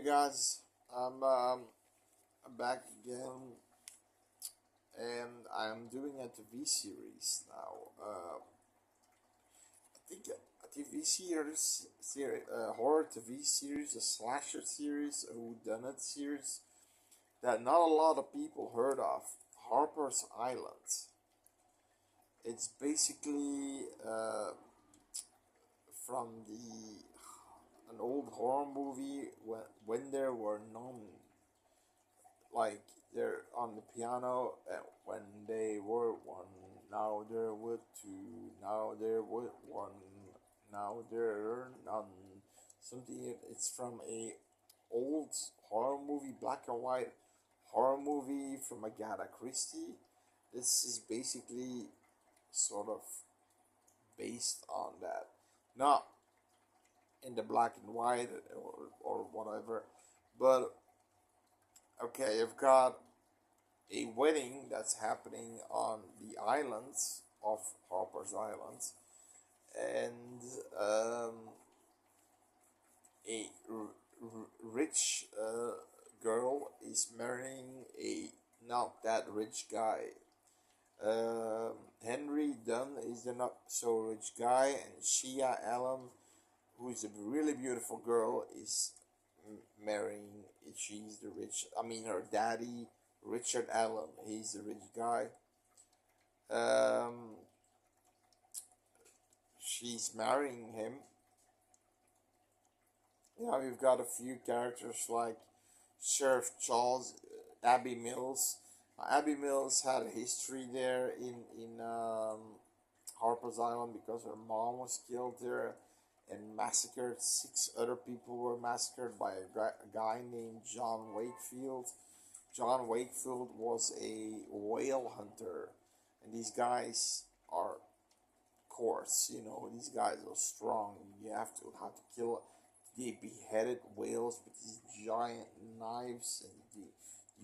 Hey guys, I'm back again, and I'm doing a TV series now. I think a TV horror TV series, a slasher series, a whodunit series that not a lot of people heard of. Harper's Island. It's basically from an old horror movie when there were none, like they're on the piano when they were one. Now there were two. Now there were one. Now there are none. Something. It's from a old horror movie, black and white horror movie from Agatha Christie. This is basically sort of based on that, not in the black and white or whatever, but okay, you've got a wedding that's happening on the islands of Harper's Islands, and a rich girl is marrying a not that rich guy. Henry Dunn is the not so rich guy, and Shia Allen, who is a really beautiful girl, is marrying. She's the rich. I mean, her daddy, Richard Allen. He's the rich guy. Um, she's marrying him. You've got a few characters like Sheriff Charles, Abby Mills. Abby Mills had a history there in Harper's Island because her mom was killed there and massacred. Six other people were massacred by a guy named John Wakefield. John Wakefield was a whale hunter, and these guys are coarse. These guys are strong. You have to how to kill. They beheaded whales with these giant knives, and they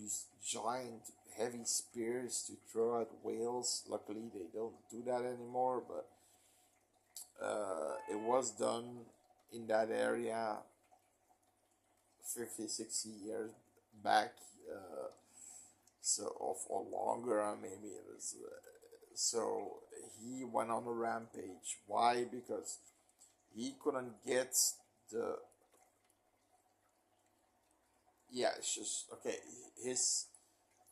use giant heavy spears to throw at whales. Luckily, they don't do that anymore, but it was done in that area 50, 60 years back, or longer, maybe it was. So he went on a rampage. Why? Because he couldn't get the. Yeah, it's just okay. His,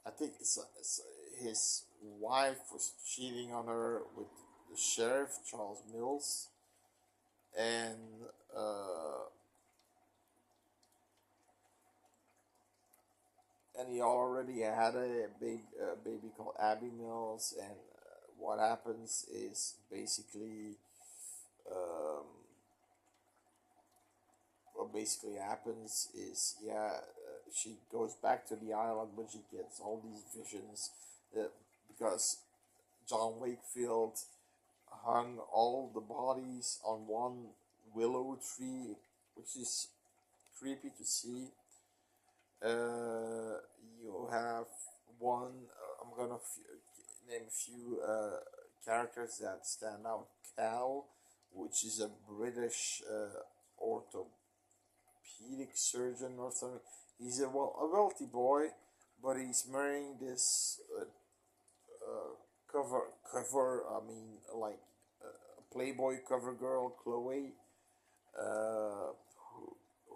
I think his wife was cheating on her with the sheriff Charles Mills, and uh, and he already had a baby called Abby Mills, and what happens is basically, um, what basically happens is, she goes back to the island, but she gets all these visions, because John Wakefield hung all the bodies on one willow tree, which is creepy to see. You have one. I'm gonna name a few characters that stand out. Cal, which is a British orthopedic surgeon or something. He's a wealthy boy, but he's marrying this cover. I mean, like Playboy cover girl, Chloe,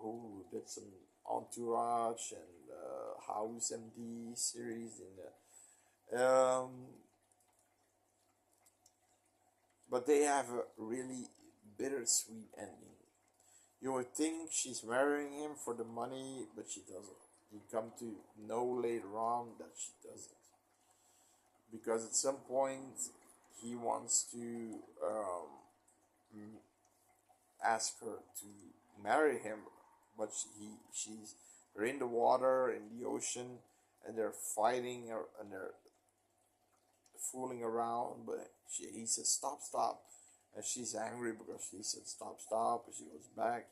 who did some Entourage and House MD series, but they have a really bittersweet ending. You would think she's marrying him for the money, but she doesn't. You come to know later on that she doesn't, because at some point he wants to ask her to marry him, but they're in the water in the ocean, and they're fighting and they're fooling around, but he says stop, stop, and she's angry because he said stop, stop, and she goes back,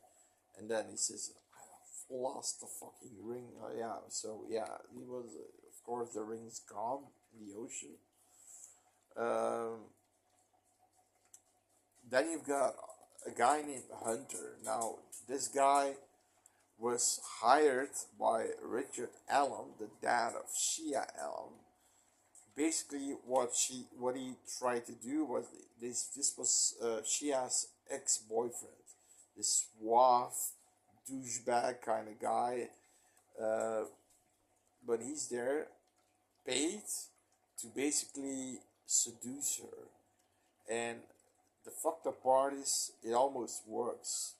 and then he says I've lost the fucking ring. Yeah, so yeah, he was of course the ring's gone in the ocean. Um, then you've got a guy named Hunter. Now this guy was hired by Richard Allen, the dad of Shia Allen. Basically, what he tried to do was this was Shia's ex boyfriend, this suave douchebag kind of guy, uh, but he's there paid to basically seduce her. And the fucked up part is it almost works.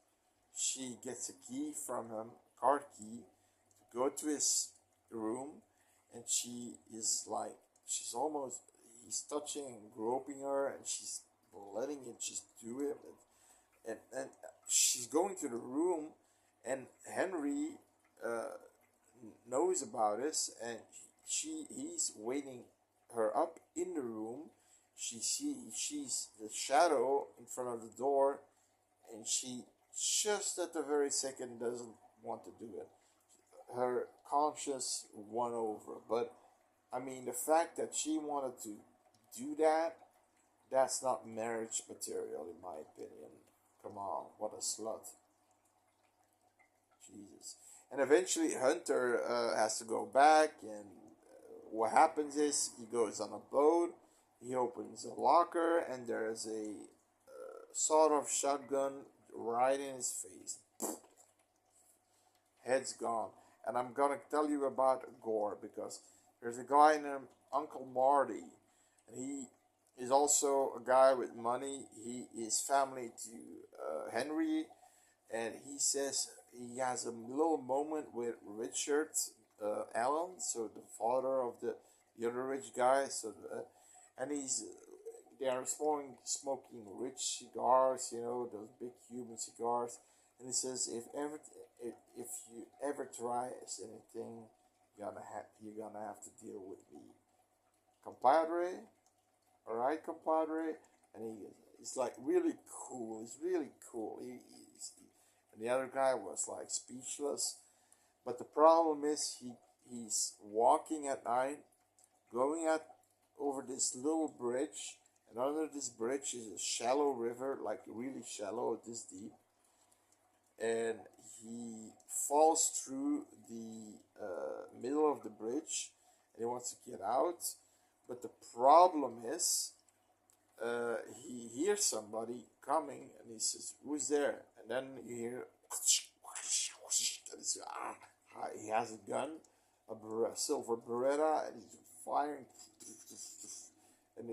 She gets a key from him, card key, to go to his room, and she's almost, he's touching and groping her, and she's letting it just do it. And she's going to the room, and Henry uh, knows about this, and he's waiting her up in the room. She's the shadow in front of the door, and she just at the very second doesn't want to do it. Her conscience won over, but I mean the fact that she wanted to do that, that's not marriage material in my opinion. Come on, what a slut. Jesus. And eventually Hunter has to go back, and what happens is he goes on a boat, he opens a locker, and there's a sort of shotgun right in his face. Head's gone. And I'm gonna tell you about Gore because there's a guy named Uncle Marty, and he is also a guy with money. He is family to Henry, and he says he has a little moment with Richard Allen, so the father of the other rich guy. And they are smoking rich cigars, those big Cuban cigars. And he says if you ever try anything, you're gonna have to deal with me, compadre. All right, compadre. And he's like really cool. He's really cool. And the other guy was like speechless. But the problem is he's walking at night, going at over this little bridge, and under this bridge is a shallow river, like really shallow, this deep. And he falls through the middle of the bridge, and he wants to get out. But the problem is, he hears somebody coming, and he says, "Who's there?" And then you hear, he has a gun, a silver Beretta, and he's firing, and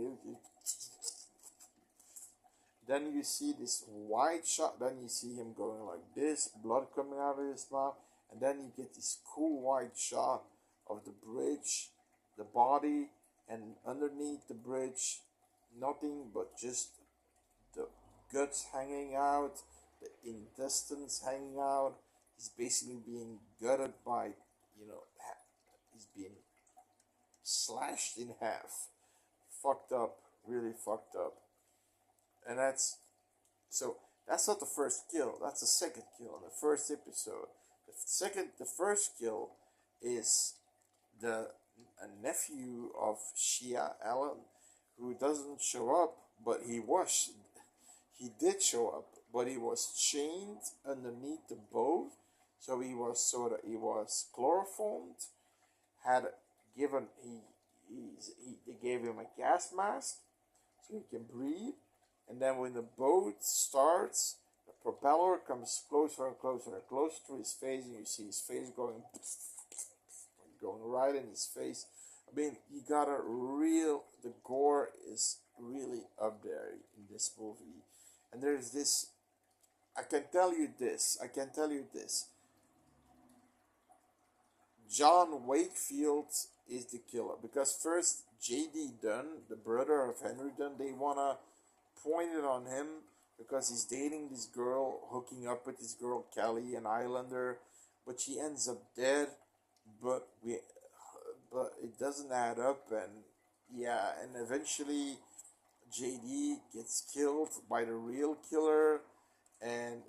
then you see this white shot. Then you see him going like this, blood coming out of his mouth, and then you get this cool white shot of the bridge, the body, and underneath the bridge, nothing but just the guts hanging out, the intestines hanging out. He's basically being gutted by, he's being slashed in half. Fucked up, really fucked up. And that's not the first kill. That's the second kill in the first episode. The first kill is the a nephew of Shia Allen, who doesn't show up, but he did show up, but he was chained underneath the boat, so he was chloroformed, had given they gave him a gas mask so he can breathe, and then when the boat starts, the propeller comes closer and closer and closer to his face, and you see his face going right in his face. I mean, the gore is really up there in this movie. And there's this, I can tell you this. John Wakefield is the killer. Because first, J.D. Dunn, the brother of Henry Dunn, they want to point it on him because he's dating this girl, hooking up with this girl, Kelly, an Islander. But she ends up dead. But it doesn't add up, and eventually JD gets killed by the real killer, and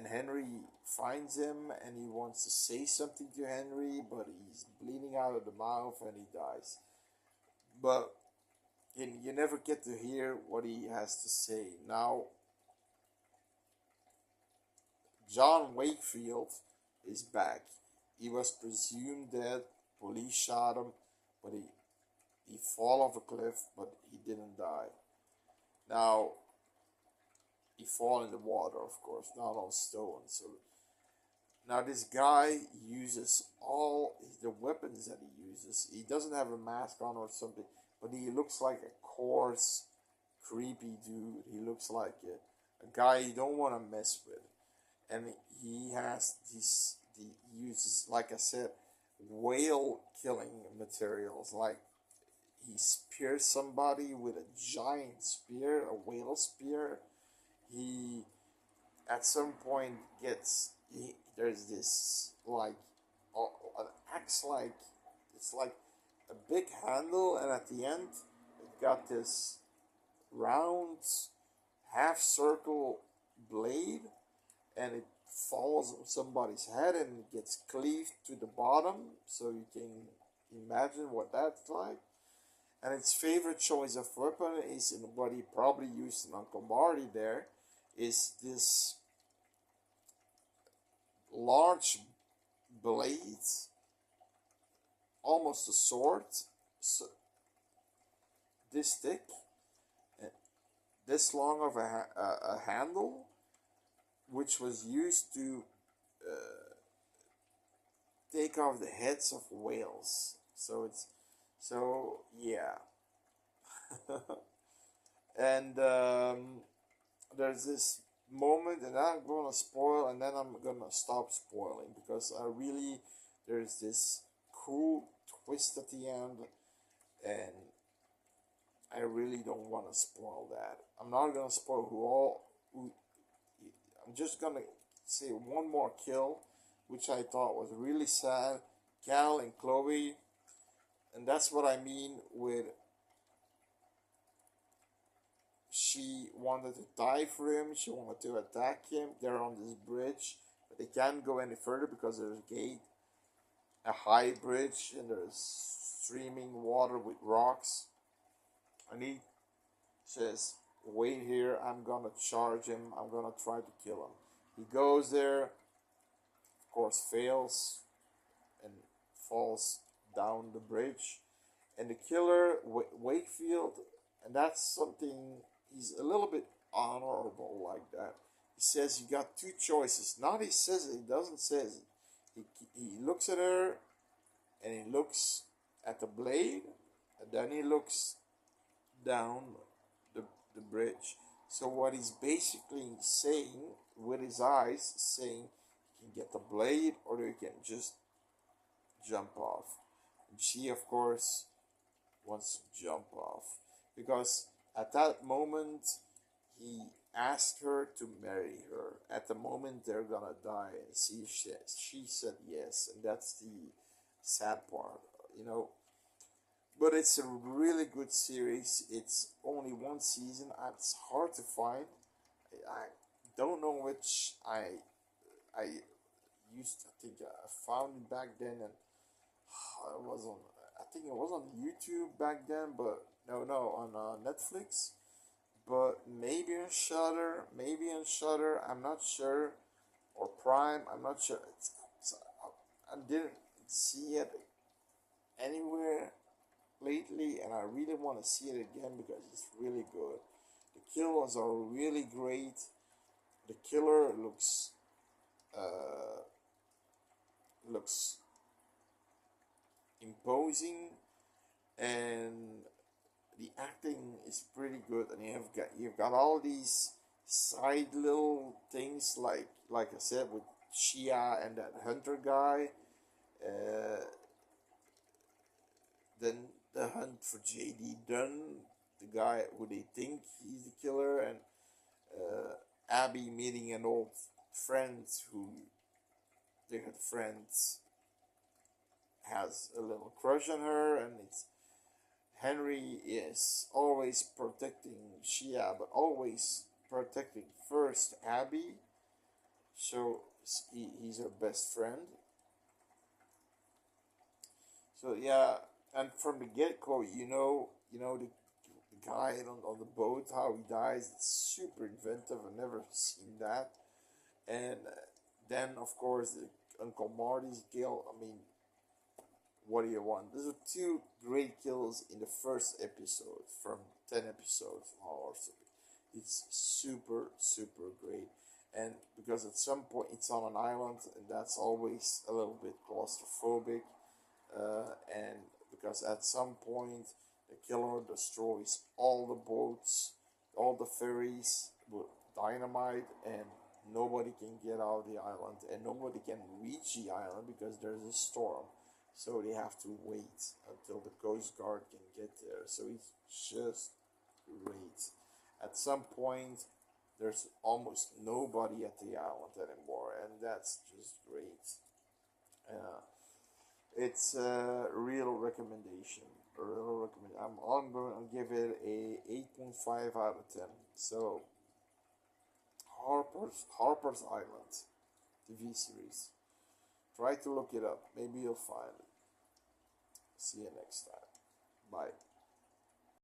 Henry finds him, and he wants to say something to Henry, but he's bleeding out of the mouth, and he dies. But you never get to hear what he has to say. Now, John Wakefield is back. He was presumed dead. Police shot him, but he fall off a cliff, but he didn't die. Now he fall in the water, of course, not on stone. So now this guy uses all the weapons that he uses. He doesn't have a mask on or something, but he looks like a coarse, creepy dude. He looks like a guy you don't want to mess with. And he has these, he uses, like I said, whale killing materials. Like he spears somebody with a giant spear, a whale spear. He at some point gets there's this like an axe, like it's like a big handle, and at the end it got this round half circle blade, and it falls on somebody's head and gets cleaved to the bottom, so you can imagine what that's like. And its favorite choice of weapon is, in what he probably used in Uncle Marty there, is this large blade, almost a sword, so this thick, this long of a handle, which was used to take off the heads of whales. So it's so yeah. And there's this moment, and I'm gonna spoil, and then I'm gonna stop spoiling, because I really, there's this cool twist at the end, and I really don't want to spoil that. I'm not gonna spoil who. I'm just gonna say one more kill, which I thought was really sad. Cal and Chloe, and that's what I mean with she wanted to die for him. She wanted to attack him. They're on this bridge, but they can't go any further because there's a gate, a high bridge, and there's streaming water with rocks. And he says, "Wait here. I'm gonna charge him. I'm gonna try to kill him." He goes there, of course, fails and falls down the bridge. And the killer, Wakefield, and that's something, he's a little bit honorable like that. He says, "You got two choices." Not he says it, he doesn't say it. He looks at her, and he looks at the blade, and then he looks down the bridge. So what he's basically saying with his eyes, saying, you can get the blade or you can just jump off. And she, of course, wants to jump off, because at that moment he asked her to marry her. At the moment they're gonna die, and she said yes, and that's the sad part, you know. But it's a really good series. It's only one season. It's hard to find. I don't know which I used. I think I found it back then, and it was on. I think it was on YouTube back then, but no, on Netflix. But maybe on Shutter. I'm not sure, or Prime. I'm not sure. I didn't see it anywhere lately, and I really want to see it again because it's really good. The kills are really great. The killer looks imposing, and the acting is pretty good. And you've got all these side little things, like I said, with Shia and that hunter guy. Then the hunt for J.D. Dunn, the guy who they think he's the killer, and Abby meeting an old friend who their friend has a little crush on her, and it's Henry is always protecting Shia, but always protecting first Abby, so he's her best friend. So yeah, and from the get go, the guy on the boat, how he dies, it's super inventive. I've never seen that. And then, of course, Uncle Marty's kill. I mean, what do you want? There's two great kills in the first episode from 10 episodes of Horror. It's super super great, and because at some point it's on an island, and that's always a little bit claustrophobic, and because at some point the killer destroys all the boats, all the ferries with dynamite, and nobody can get out of the island, and nobody can reach the island because there's a storm. So they have to wait until the Coast Guard can get there. So it's just great. At some point, there's almost nobody at the island anymore, and that's just great. Uh, it's a real recommendation. A real recommend. I'm going to give it a 8.5 out of 10. So Harper's Island TV series. Try to look it up. Maybe you'll find it. See you next time. Bye.